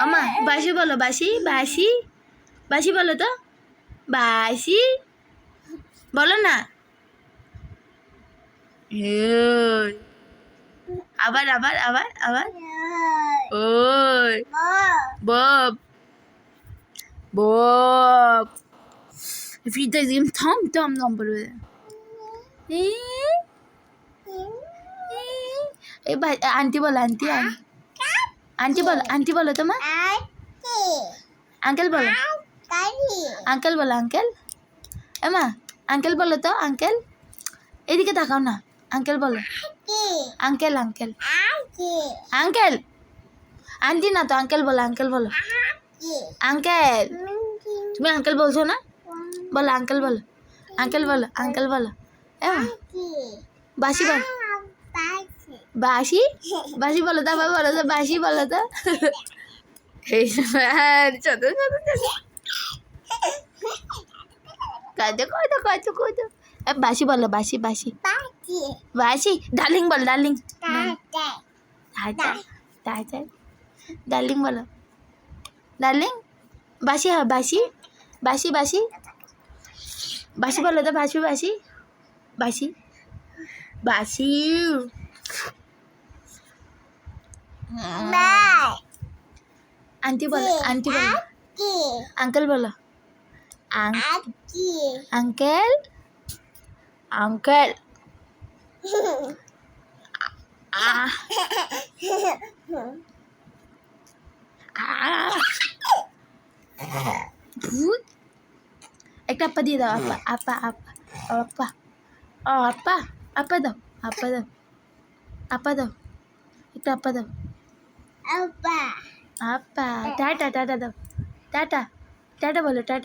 আমা বাসি বলো, বাসি বাসি বাসি বলো তো, বাসি বলো না। ওই আবার আবার আবার আবার ওই বব বব ফিরতে দিম থাম থাম থাম বলবে। এবার আন্টি বলো, আন্টি আন্টি বলো, আন্টি বলো তোমার, আঙ্কেল বলো, আঙ্কেল বলো, আঙ্কেল এমা আঙ্কেল বলো তো, আঙ্কেল এদিকে তাকাও না, আঙ্কেল বলো, আঙ্কেল আঙ্কেল আঙ্কেল, আন্টি না তো, আঙ্কেল বলো, আঙ্কেল বলো, আঙ্কেল তুমি আঙ্কেল বলছো না, বলো আঙ্কেল বলো, আঙ্কেল বলো, আঙ্কেল বলো এমা বাসি বলো, বাসি বাসি বলো তো, আবার বলো তো, বাসি বলো তো। ছোট ছোট কত কত কত বাসি বলো, বাসি বাসি বাসি ডার্লিং বলো, ডার্লিং ডার্লিং বলো, ডার্লিং বাসি হয়, বাসি বাসি বাসি বাসি বলো তো, বাসি বাসি বাসি বাসি আন্টি বলো, আন্টি বলো, আঙ্কেল বলো, আঙ্কেল আঙ্কেল একটা আপা দিয়ে দাও, আপা আপা আপা আপা আপা আপা দাও, আপা দাও, আপা দাও, একটা আপা দাও, আপা টাটা টাটা দাও, টাটা টাটা বলো, টাটা।